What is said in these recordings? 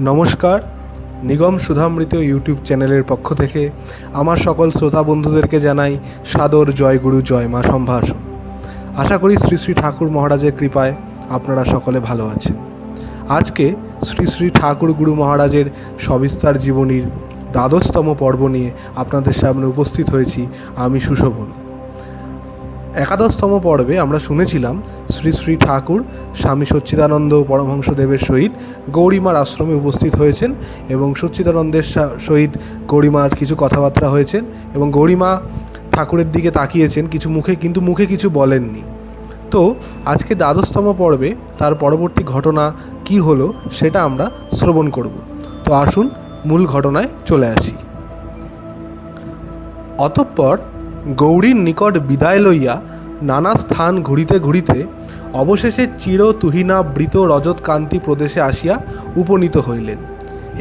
নমস্কার, নিগম সুধামৃত ইউটিউব চ্যানেলের পক্ষ থেকে আমার সকল শ্রোতা বন্ধুদেরকে জানাই সাদর জয়গুরু জয় মা সম্ভাষণ। আশা করি শ্রী শ্রী ঠাকুর মহারাজের কৃপায় আপনারা সকলে ভালো আছেন। আজকে শ্রী শ্রী ঠাকুর গুরু মহারাজের সবিস্তার জীবনীর ১২তম পর্ব নিয়ে আপনাদের সামনে উপস্থিত হয়েছি আমি সুশোভন। ১১তম পর্বে আমরা শুনেছিলাম শ্রী শ্রী ঠাকুর স্বামী সচ্চিদানন্দ পরমহংসদেবের সহিত গৌরীমার আশ্রমে উপস্থিত হয়েছেন এবং সচ্চিদানন্দের সহিত গৌরীমার কিছু কথাবার্তা হয়েছেন এবং গৌরীমা ঠাকুরের দিকে তাকিয়েছেন কিন্তু মুখে কিছু বলেননি। তো আজকে ১২তম পর্বে তার পরবর্তী ঘটনা কি হলো সেটা আমরা শ্রবণ করব। তো আসুন মূল ঘটনায় চলে আসি। অতঃপর গৌরীর নিকট বিদায় লইয়া নানা স্থান ঘুরিতে ঘুরিতে অবশেষে চিরতুহিনাবৃত রজতকান্তি প্রদেশে আসিয়া উপনীত হইলেন।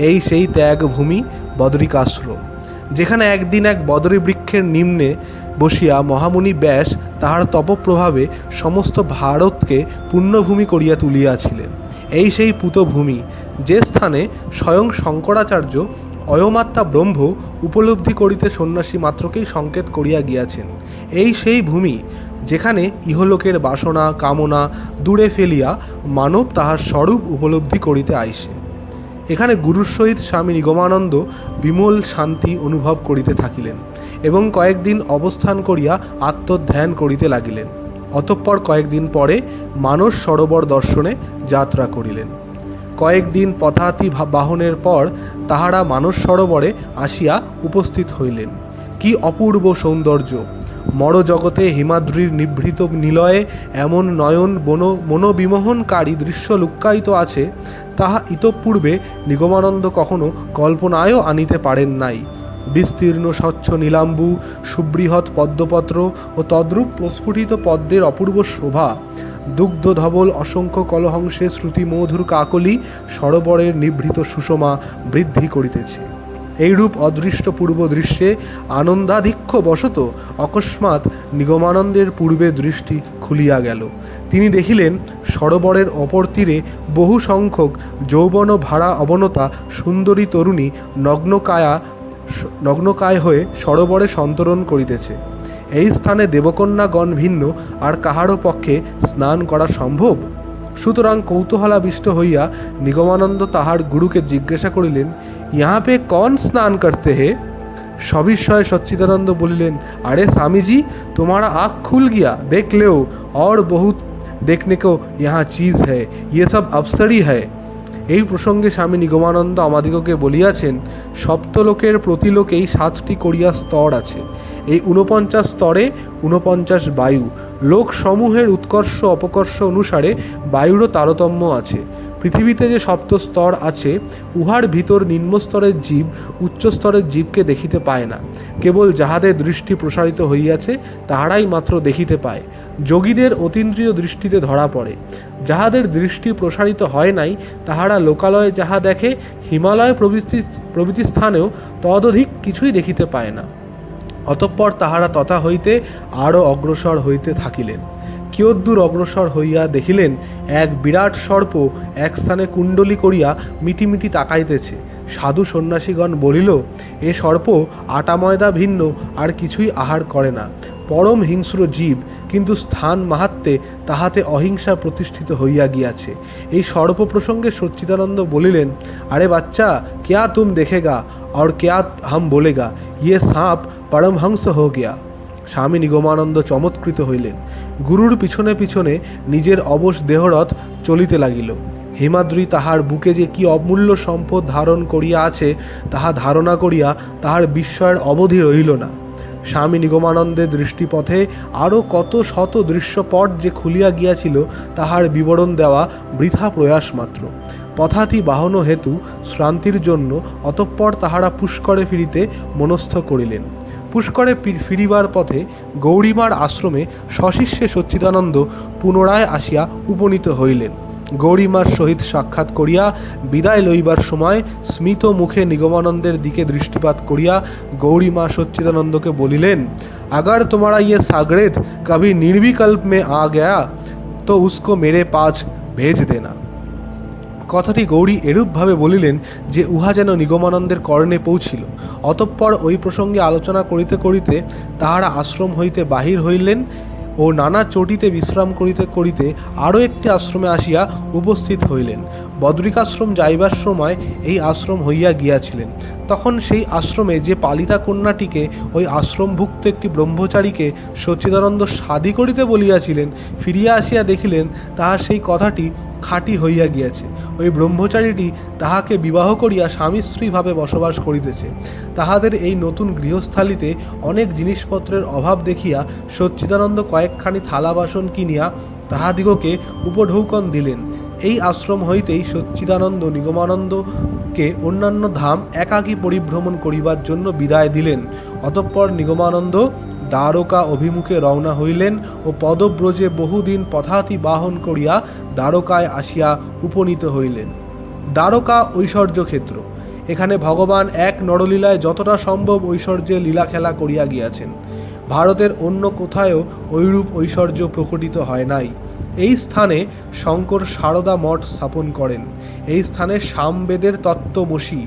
এই সেই ত্যাগভূমি বদরিকাশ্রম, যেখানে একদিন এক বদরী বৃক্ষের নিম্নে বসিয়া মহামুনি ব্যাস তাহার তপপ্রভাবে সমস্ত ভারতকে পুণ্যভূমি করিয়া তুলিয়াছিলেন। এই সেই পুতভূমি, যে স্থানে স্বয়ং শঙ্করাচার্য অয়মাত্মা ব্রহ্ম উপলব্ধি করিতে সন্ন্যাসী মাত্রকেই সংকেত করিয়া গিয়াছেন। এই সেই ভূমি, যেখানে ইহলোকের বাসনা কামনা দূরে ফেলিয়া মানব তাহার স্বরূপ উপলব্ধি করিতে আইসে। এখানে গুরুর সহিত স্বামী নিগমানন্দ বিমল শান্তি অনুভব করিতে থাকিলেন এবং কয়েকদিন অবস্থান করিয়া আত্মধ্যান করিতে লাগিলেন। অতঃপর কয়েকদিন পরে মানস সরোবর দর্শনে যাত্রা করিলেন। কয়েকদিন পথাতি বাহনের পর তাহারা মানস সরোবরে আসিয়া উপস্থিত হইলেন। কি অপূর্ব সৌন্দর্য! মরজগতে হিমাদ্রির নিভৃত নিলয়ে এমন নয়ন মনোবিমোহনকারী দৃশ্য লুক্কায়িত আছে, তাহা ইতঃপূর্বে নিগমানন্দ কখনো কল্পনায়ও আনিতে পারেন নাই। বিস্তীর্ণ স্বচ্ছ নীলাম্বু, সুবৃহৎ পদ্মপত্র ও তদ্রূপ প্রস্ফুটিত পদ্মের অপূর্ব শোভা, দুগ্ধ ধবল অসংখ্য কলহংসে শ্রুতিমধুর কাকলি সরোবরের নিভৃত সুষমা বৃদ্ধি করিতেছে। এইরূপ অদৃষ্ট পূর্ব দৃশ্যে আনন্দাধিক্য বশত অকস্মাৎ নিগমানন্দের পূর্বে দৃষ্টি খুলিয়া গেল। তিনি দেখিলেন সরোবরের অপর তীরে বহু সংখ্যক যৌবন ভাড়া অবনতা সুন্দরী তরুণী নগ্নকায় হয়ে সরোবরে সন্তরণ করিতেছে। এই স্থানে দেবকন্যাগণ ভিন্ন আর কাহারও পক্ষে স্নান করা সম্ভব? সুতরাং কৌতূহলাবিষ্ট হইয়া নিগমানন্দ তাহার গুরুকে জিজ্ঞাসা করিলেন, ইহা পে কौन স্নান করতে হে? সবিস্ময়ে সচ্চিদানন্দ বলিলেন, আরে স্বামীজি, তোমারা आँख खुल गया, देख लो, और बहुत देखने को यहाँ चीज है, ये सब अवसरी है। এই প্রসঙ্গে স্বামী নিগমানন্দ আমাদিগকে বলিয়াছেন, সপ্তলোকের প্রতিলোকেই 7টি করিয়া স্তর আছে। এই 49 স্তরে 49 বায়ু। লোকসমূহের উৎকর্ষ অপকর্ষ অনুসারে বায়ুরও তারতম্য আছে। পৃথিবীতে যে 7 স্তর আছে, উহার ভিতর নিম্নস্তরের জীব উচ্চস্তরের জীবকে দেখিতে পায় না। কেবল যাহাদের দৃষ্টি প্রসারিত হইয়াছে তাহারাই মাত্র দেখিতে পায়। যোগীদের অতীন্দ্রিয় দৃষ্টিতে ধরা পড়ে। যাহাদের দৃষ্টি প্রসারিত হয় নাই, তাহারা লোকালয়ে যাহা দেখে, হিমালয় প্রভৃতি স্থানেও তদধিক কিছুই দেখিতে পায় না। অতঃপর তাহারা তথা হইতে আরও অগ্রসর হইতে থাকিলেন। কিয়দ্দূর অগ্রসর হইয়া দেখিলেন, এক বিরাট সর্প এক স্থানে কুণ্ডলী করিয়া মিটিমিটি তাকাইতেছে। সাধু সন্ন্যাসীগণ বলিল, এ সর্প আটা ময়দা ভিন্ন আর কিছুই আহার করে না। পরম হিংস্র জীব, কিন্তু স্থান মাহাত্মে তাহাতে অহিংসা প্রতিষ্ঠিত হইয়া গিয়াছে। এই সর্প প্রসঙ্গে সচ্চিদানন্দ বলিলেন, আরে বাচ্চা, ক্যা তুম দেখেগা और क्या हम बोलेगा, ये सांप परमहंस हो गया। স্বামী নিগমানন্দ চমৎকৃত হইলেন। গুরুর পিছনে পিছনে নিজের অবশ দেহরথ চলিতে লাগিল। হিমাদ্রি তাহার বুকে যে কি অমূল্য সম্পদ ধারণ করিয়া আছে, তাহা ধারণা করিয়া তাহার বিস্ময়ের অবধি রহিল না। স্বামী নিগমানন্দের দৃষ্টিপথে আরও কত শত দৃশ্যপট যে খুলিয়া গিয়াছিল, তাহার বিবরণ দেওয়া বৃথা প্রয়াস মাত্র। পথাতি বাহন হেতু শ্রান্তির জন্য অতঃপর তাহারা পুষ্করে ফিরিতে মনস্থ করিলেন। পুষ্করে ফিরিবার পথে গৌরীমার আশ্রমে সশিষ্যে সচ্চিদানন্দ পুনরায় আসিয়া উপনীত হইলেন। গৌরীমার সহিত সাক্ষাৎ করিয়া বিদায় লইবার সময় স্মিত মুখে নিগমানন্দের দিকে দৃষ্টিপাত করিয়া গৌরীমা সচ্চিদানন্দকে বলিলেন, अगर तुम्हारा ये सागरेत कभी निर्विकल्प में आ गया तो उसको मेरे पास भेज देना। কথাটি গৌরী এরূপভাবে বলিলেন যে উহা যেন নিগমানন্দের কর্ণে পৌঁছিল। অতঃপর ওই প্রসঙ্গে আলোচনা করিতে করিতে তাহারা আশ্রম হইতে বাহির হইলেন ও নানা চটিতে বিশ্রাম করিতে করিতে আরও একটি আশ্রমে আসিয়া উপস্থিত হইলেন। বদ্রিকাশ্রম যাইবার সময় এই আশ্রম হইয়া গিয়াছিলেন। তখন সেই আশ্রমে যে পালিতা কন্যাটিকে ওই আশ্রমভুক্ত একটি ব্রহ্মচারীকে সচ্চিদানন্দ শাদী করিতে বলিয়াছিলেন, ফিরিয়া আসিয়া দেখিলেন তাহার সেই কথাটি খাঁটি হইয়া গিয়াছে। ওই ব্রহ্মচারীটি তাহাকে বিবাহ করিয়া স্বামী স্ত্রীভাবে বসবাস করিতেছে। তাহাদের এই নতুন গৃহস্থালিতে অনেক জিনিসপত্রের অভাব দেখিয়া সচ্চিদানন্দ কয়েকখানি থালা বাসন কিনিয়া তাহাদিগকে উপঢৌকন দিলেন। এই আশ্রম হইতেই সচ্চিদানন্দ নিগমানন্দকে অন্যান্য ধাম একাকী পরিভ্রমণ করিবার জন্য বিদায় দিলেন। অতঃপর নিগমানন্দ দ্বারকা অভিমুখে রওনা হইলেন ও পদব্রজে বহুদিন পথাতি বাহন করিয়া দ্বারকায় আসিয়া উপনীত হইলেন। দ্বারকা ঐশ্বর্য ক্ষেত্র। এখানে ভগবান এক নরলীলায় যতটা সম্ভব ঐশ্বর্যে লীলা খেলা করিয়া গিয়াছেন। ভারতের অন্য কোথায়ও ঐরূপ ঐশ্বর্য প্রকটিত হয় নাই। এই স্থানে শঙ্কর সারদা মঠ স্থাপন করেন। এই স্থানে সামবেদের তত্ত্বমসি,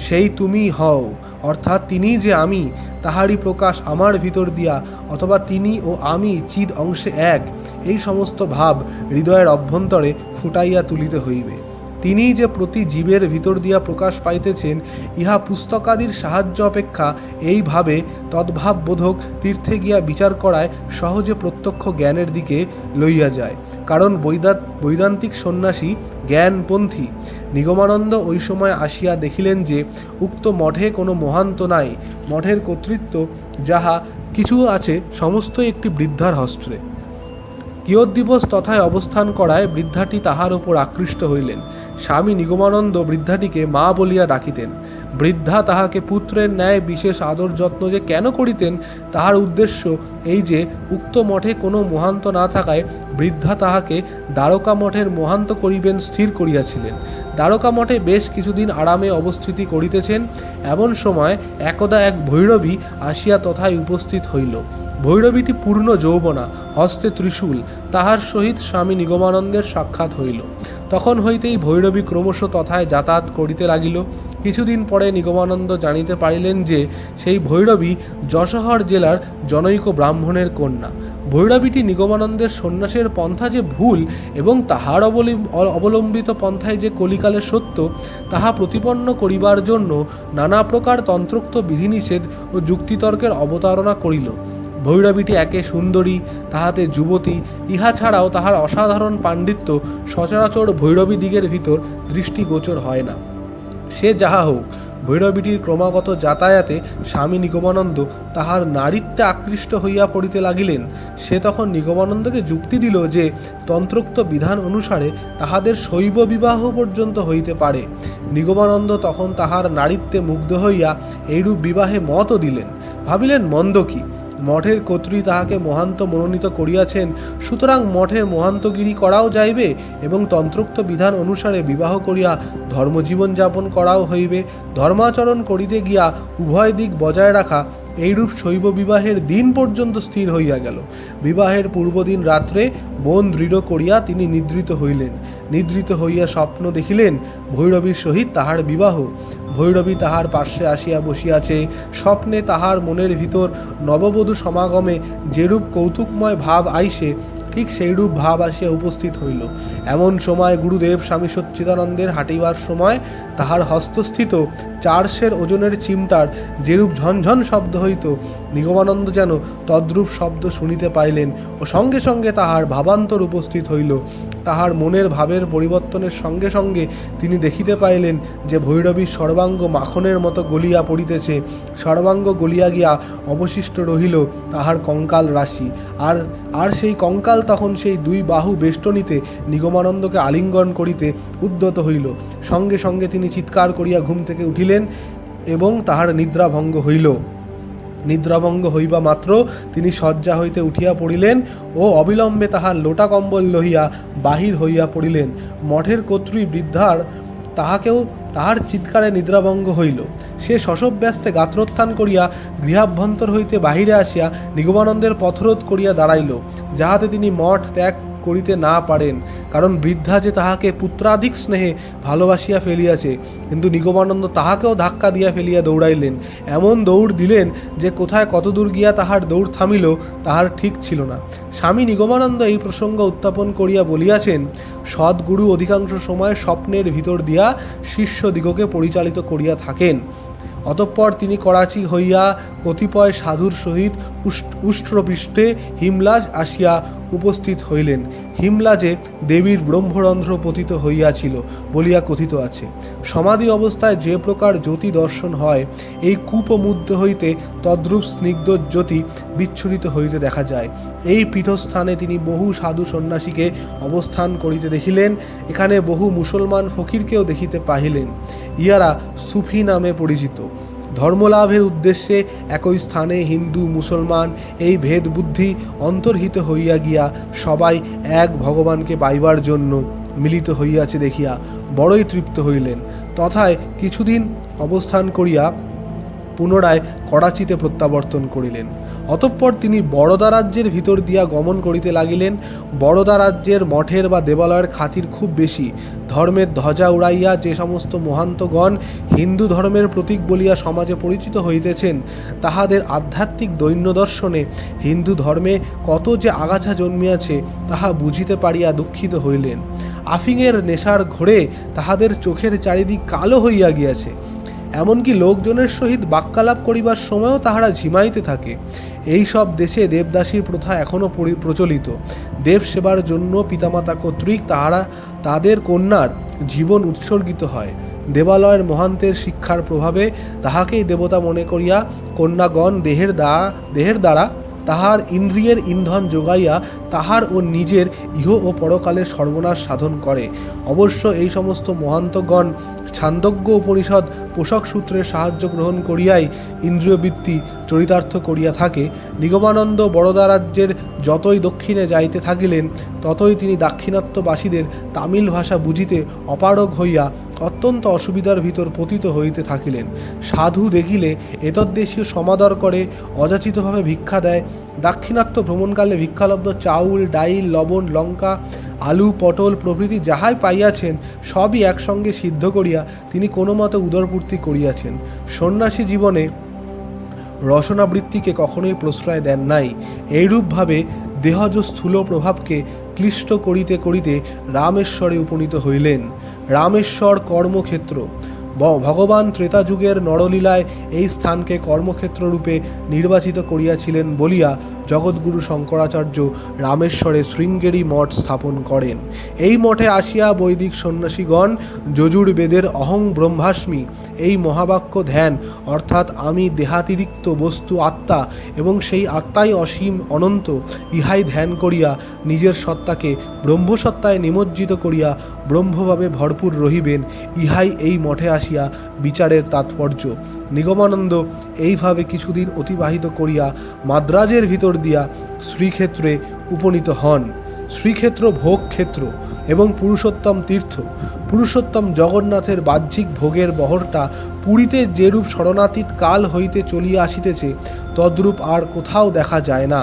সেই তুমি হও, অর্থাৎ তিনি যে আমি, তাহারই প্রকাশ আমার ভিতর দিয়া, অথবা তিনি ও আমি চিদ অংশে এক, এই সমস্ত ভাব হৃদয়ের অভ্যন্তরে ফুটাইয়া তুলিতে হইবে। তিনি যে প্রতি জীবের ভিতর দিয়া প্রকাশ পাইতেছেন, ইহা পুস্তকাদির সাহায্য অপেক্ষা এইভাবে তদ্ভাববোধক তীর্থে গিয়া বিচার করায় সহজে প্রত্যক্ষ জ্ঞানের দিকে লইয়া যায়। কারণ বৈদান্তিক সন্ন্যাসী জ্ঞানপন্থী। নিগমানন্দ ওই সময় আসিয়া দেখিলেন যে উক্ত মঠে কোনো মহান্ত নাই। মঠের কর্তৃত্ব যাহা কিছু আছে সমস্তই একটি বৃদ্ধার হস্তে। কিয়দ্দিবস তথায় অবস্থান করায় বৃদ্ধাটি তাহার উপর আকৃষ্ট হইলেন। স্বামী নিগমানন্দ বৃদ্ধাটিকে মা বলিয়া ডাকিতেন। বৃদ্ধা তাহাকে পুত্রের ন্যায় বিশেষ আদর যত্ন যে কেন করিতেন, তাহার উদ্দেশ্য এই যে উক্ত মঠে কোনো মহান্ত না থাকায় বৃদ্ধা তাহাকে দ্বারকা মঠের মহান্ত করিবেন স্থির করিয়াছিলেন। দ্বারকা মঠে বেশ কিছুদিন আরামে অবস্থিতি করিতেছেন। এমন সময় একদা এক ভৈরবী আসিয়া তথায় উপস্থিত হইল। ভৈরবীটি পূর্ণ যৌবনা, হস্তে ত্রিশূল। তাহার সহিত স্বামী নিগমানন্দের সাক্ষাৎ হইল। তখন হইতেই ভৈরবী ক্রমশ তথায় যাতায়াত করিতে লাগিল। কিছুদিন পরে নিগমানন্দ জানিতে পারিলেন যে সেই ভৈরবী যশোহর জেলার জনৈক ব্রাহ্মণের কন্যা। ভৈরবীটি নিগমানন্দের সন্ন্যাসের পন্থা যে ভুল এবং তাহার অবলম্বিত পন্থায় যে কলিকালে সত্য, তাহা প্রতিপন্ন করিবার জন্য নানা প্রকার তন্ত্রোক্ত বিধিনিষেধ ও যুক্তিতর্কের অবতারণা করিল। ভৈরবীটি একে সুন্দরী, তাহাতে যুবতী। ইহা ছাড়াও তাহার অসাধারণ পাণ্ডিত্য সচরাচর ভৈরবী দিগের ভিতর দৃষ্টিগোচর হয় না। সে যাহা হোক, ভৈরবীটির ক্রমাগত যাতায়াতে স্বামী নিগমানন্দ তাহার নারীত্বে আকৃষ্ট হইয়া পড়িতে লাগিলেন। সে তখন নিগমানন্দকে যুক্তি দিল যে তন্ত্রোক্ত বিধান অনুসারে তাহাদের শৈব বিবাহ পর্যন্ত হইতে পারে। নিগমানন্দ তখন তাহার নারীত্বে মুগ্ধ হইয়া এইরূপ বিবাহে মতও দিলেন। ভাবিলেন, মন্দ কি, মঠের কর্ত্রী তাহাকে মহান্ত মনোনীত করিয়াছেন, সুতরাং মঠে মহান্তগিরি করাও যাইবে এবং তন্ত্রোক্ত বিধান অনুসারে বিবাহ করিয়া ধর্মজীবন যাপন করাও হইবে। ধর্মাচরণ করিতে গিয়া উভয় দিক বজায় রাখা, এইরূপ শৈব বিবাহের দিন পর্যন্ত স্থির হইয়া গেল। বিবাহের পূর্বদিন রাত্রে মন দৃঢ় করিয়া তিনি নিদ্রিত হইলেন। নিদ্রিত হইয়া স্বপ্ন দেখিলেন ভৈরবীর সহিত তাহার বিবাহ। ভৈরবী তাহার পার্শ্বে আসিয়া বসিয়াছে। স্বপ্নে তাহার মনের ভিতর নববধূ সমাগমে যেরূপ কৌতুকময় ভাব আইসে, ঠিক সেইরূপ ভাব আসিয়া উপস্থিত হইল। এমন সময় গুরুদেব স্বামী সচ্চিদানন্দের হাঁটিবার সময় তাহার হস্তস্থিত 4 সের ওজনের চিমটার যেরূপ ঝনঝন শব্দ হইত, নিগমানন্দ যেন তদ্রূপ শব্দ শুনিতে পাইলেন ও সঙ্গে সঙ্গে তাহার ভাবান্তর উপস্থিত হইল। তাহার মনের ভাবের পরিবর্তনের সঙ্গে সঙ্গে তিনি দেখিতে পাইলেন যে ভৈরবীর সর্বাঙ্গ মাখনের মতো গলিয়া পড়িতেছে। সর্বাঙ্গ গলিয়া গিয়া অবশিষ্ট রহিল তাহার কঙ্কাল রাশি। আর সেই কঙ্কাল তখন সেই 2 বাহু বেষ্টনীতে নিগমানন্দকে আলিঙ্গন করিতে উদ্যত হইল। সঙ্গে সঙ্গে তিনি চিৎকার করিয়া ঘুম থেকে উঠিলেন এবং তাহার নিদ্রাভঙ্গ হইল। নিদ্রাভঙ্গ হইবা মাত্র তিনি শয্যা হইতে উঠিয়া পড়িলেন ও অবিলম্বে তাহার লোটা কম্বল লইয়া বাহির হইয়া পড়িলেন। মঠের কর্ত্রী বৃদ্ধার তাহার চিৎকারে নিদ্রাভঙ্গ হইল। সে শশব্যস্তে গাত্রোত্থান করিয়া গৃহাভ্যন্তর হইতে বাহিরে আসিয়া নিগমানন্দের পথরোধ করিয়া দাঁড়াইল, যাহাতে তিনি মঠ ত্যাগ করিতে না পারেন, কারণ বৃদ্ধা যে তাহাকে পুত্রাধিক স্নেহে ভালোবাসিয়া ফেলিয়াছে। কিন্তু নিগমানন্দ তাহাকেও ধাক্কা দিয়া ফেলিয়া দৌড়াইলেন, এমন দৌড় দিলেন যে কোথায় কতদূর গিয়া তাহার দৌড় থামিল তাহার ঠিক ছিল না। স্বামী নিগমানন্দ এই প্রসঙ্গ উত্থাপন করিয়া বলিয়াছেন, সদ্গুরু অধিকাংশ সময় স্বপ্নের ভিতর দিয়া শিষ্যদিগকে পরিচালিত করিয়া থাকেন। অতঃপর তিনি করাচি হইয়া কতিপয় সাধুর সহিত উষ্ট্রপৃষ্ঠে হিমলাজ আসিয়া উপস্থিত হইলেন। হিমলাজে দেবীর ব্রহ্মরন্ধ্র পতিত হইয়াছিল বলিয়া কথিত আছে। সমাধি অবস্থায় যে প্রকার জ্যোতি দর্শন হয়, এই কূপমুদ্র হইতে তদ্রূপ স্নিগ্ধ জ্যোতি বিচ্ছুরিত হইতে দেখা যায়। এই পীঠস্থানে তিনি বহু সাধু সন্ন্যাসীকে অবস্থান করিতে দেখিলেন। এখানে বহু মুসলমান ফকিরকেও দেখিতে পাহিলেন। ইহারা সুফি নামে পরিচিত। ধর্মলাভের উদ্দেশ্যে একই স্থানে হিন্দু মুসলমান এই ভেদ বুদ্ধি অন্তর্হিত হইয়া গিয়া সবাই এক ভগবানকে পাইবার জন্য মিলিত হইয়াছে দেখিয়া বড়ই তৃপ্ত হইলেন। তথায় কিছুদিন অবস্থান করিয়া পুনরায় করাচিতে প্রত্যাবর্তন করিলেন। অতঃপর তিনি বরোদা রাজ্যের ভিতর দিয়া গমন করিতে লাগিলেন। বরোদা রাজ্যের মঠের বা দেবালয়ের খাতির খুব বেশি। ধর্মের ধ্বজা উড়াইয়া যে সমস্ত মহান্তগণ হিন্দু ধর্মের প্রতীক বলিয়া সমাজে পরিচিত হইতেছেন, তাহাদের আধ্যাত্মিক দৈন্য দর্শনে হিন্দু ধর্মে কত যে আগাছা জন্মিয়াছে তাহা বুঝিতে পারিয়া দুঃখিত হইলেন। আফিংয়ের নেশার ঘোরে তাহাদের চোখের চারিদিক কালো হইয়া গিয়াছে। এমনকি লোকজনের সহিত বাক্যালাপ করিবার সময়ও তাহারা ঝিমাইতে থাকে। এই সব দেশে দেবদাসীর প্রথা এখনও প্রচলিত। দেব সেবার জন্য পিতামাতা কর্তৃক তাহারা তাদের কন্যার জীবন উৎসর্গিত হয়। দেবালয়ের মহান্তের শিক্ষার প্রভাবে তাহাকেই দেবতা মনে করিয়া কন্যাগণ দেহের দ্বারা তাহার ইন্দ্রিয়ের ইন্ধন যোগাইয়া তাহার ও নিজের ইহ ও পরকালের সর্বনাশ সাধন করে। অবশ্য এই সমস্ত মহান্তগণ ছান্দোগ্য উপনিষদ পোষক সূত্রের সাহায্য গ্রহণ করিয়াই ইন্দ্রিয়বৃত্তি চরিতার্থ করিয়া থাকে। নিগমানন্দ বরোদা রাজ্যের যতই দক্ষিণে যাইতে থাকিলেন, ততই তিনি দাক্ষিণাত্যবাসীদের তামিল ভাষা বুঝিতে অপারগ হইয়া অত্যন্ত অসুবিধার ভিতর পতিত হইতে থাকিলেন। সাধু দেখিলে এতদ্দেশীয় সমাদর করে, অযাচিতভাবে ভিক্ষা দেয়। দাক্ষিণাত্য ভ্রমণকালে ভিক্ষালব্ধ চাউল, ডাইল, লবণ, লঙ্কা, আলু, পটল প্রভৃতি যাহাই পাইয়াছেন সবই একসঙ্গে সিদ্ধ করিয়া তিনি কোনো মতে উদরপূর্তি করিয়াছেন। সন্ন্যাসী জীবনে রসনাবৃত্তিকে কখনোই প্রশ্রয় দেন নাই। এইরূপভাবে দেহজ স্থূল প্রভাবকে ক্লিষ্ট করিতে করিতে রামেশ্বরে উপনীত হইলেন। রামেশ্বর কর্মক্ষেত্র। ভগবান ত্রেতাযুগের নরলীলায় এই স্থানকে কর্মক্ষেত্ররূপে নির্বাচিত করিয়াছিলেন বলিয়া জগৎগুরু শঙ্করাচার্য রামেশ্বরে শৃঙ্গেরি মঠ স্থাপন করেন। এই মঠে আসিয়া বৈদিক সন্ন্যাসীগণ যজুর্বেদের অহং ব্রহ্মাস্মি এই মহাবাক্য ধ্যান, অর্থাৎ আমি দেহাতিরিক্ত বস্তু আত্মা এবং সেই আত্মাই অসীম অনন্ত, ইহাই ধ্যান করিয়া নিজের সত্তাকে ব্রহ্মসত্তায় নিমজ্জিত করিয়া ব্রহ্মভাবে ভরপুর রহিবেন। ইহাই এই মঠে আসিয়া বিচারের তাৎপর্য। নিগমানন্দ এইভাবে কিছুদিন অতিবাহিত করিয়া মাদ্রাজের ভিতর দিয়া শ্রীক্ষেত্রে উপনীত হন। শ্রীক্ষেত্র ভোগক্ষেত্র এবং পুরুষোত্তম তীর্থ। পুরুষোত্তম জগন্নাথের বাহ্যিক ভোগের বহরটা পুরীতে যেরূপ শরণাতীত কাল হইতে চলিয়া আসিতেছে, তদ্রূপ আর কোথাও দেখা যায় না।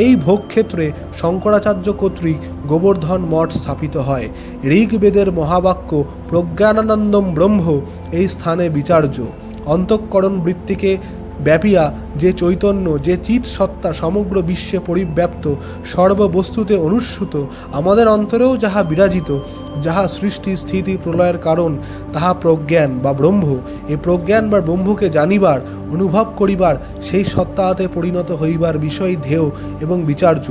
এই ভোগক্ষেত্রে শঙ্করাচার্য কর্তৃক গোবর্ধন মঠ স্থাপিত হয়। ঋগ্বেদের মহাবাক্য প্রজ্ঞানানন্দম ব্রহ্ম এই স্থানে বিচার্য। অন্তঃকরণ বৃত্তিকে ব্যাপিয়া যে চৈতন্য, যে চিৎ সত্তা সমগ্র বিশ্বে পরিব্যাপ্ত, সর্ববস্তুতে অনুস্যূত, আমাদের অন্তরেও যাহা বিরাজিত, যাহা সৃষ্টি স্থিতি প্রলয়ের কারণ, তাহা প্রজ্ঞান বা ব্রহ্ম। এই প্রজ্ঞান বা ব্রহ্মকে জানিবার, অনুভব করিবার, সেই সত্তাতে পরিণত হইবার বিষয় ধেয় এবং বিচার্য।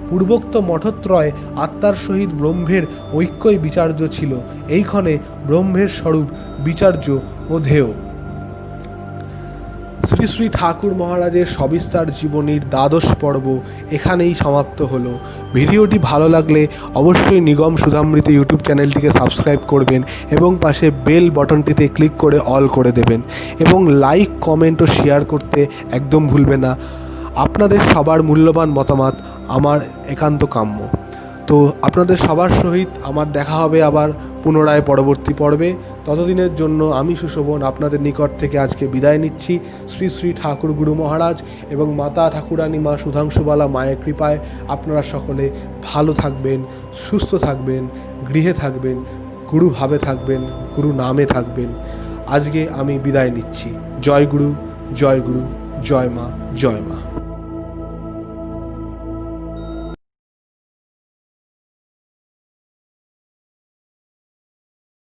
পূর্বোক্ত মঠত্রয় আত্মার সহিত ব্রহ্মের ঐক্যই বিচার্য ছিল। এইক্ষণে ব্রহ্মের স্বরূপ বিচার্য ও ধেয়। শ্রী শ্রী ঠাকুর মহারাজের সবিস্তার জীবনীর দ্বাদশ পর্ব এখানেই সমাপ্ত হলো। ভিডিওটি ভালো লাগলে অবশ্যই নিগম সুধামৃত ইউটিউব চ্যানেলটিকে সাবস্ক্রাইব করবেন এবং পাশে বেল বাটনটিতে ক্লিক করে অল করে দেবেন এবং লাইক, কমেন্ট ও শেয়ার করতে একদম ভুলবেন না। আপনাদের সবার মূল্যবান মতামত আমার একান্ত কাম্য। তো আপনাদের সবার সহিত আমার দেখা হবে আবার পুনরায় পরবর্তী পর্বে। ততদিনের জন্য আমি সুশোভন আপনাদের নিকট থেকে আজকে বিদায় নিচ্ছি। শ্রী শ্রী ঠাকুর গুরু মহারাজ এবং মাতা ঠাকুরানী মা সুধাংশুবালা মায়ের কৃপায় আপনারা সকলে ভালো থাকবেন, সুস্থ থাকবেন, গৃহে থাকবেন, গুরু ভাবে থাকবেন, গুরু নামে থাকবেন। আজকে আমি বিদায় নিচ্ছি। জয় গুরু, জয় গুরু, জয় মা, জয় মা।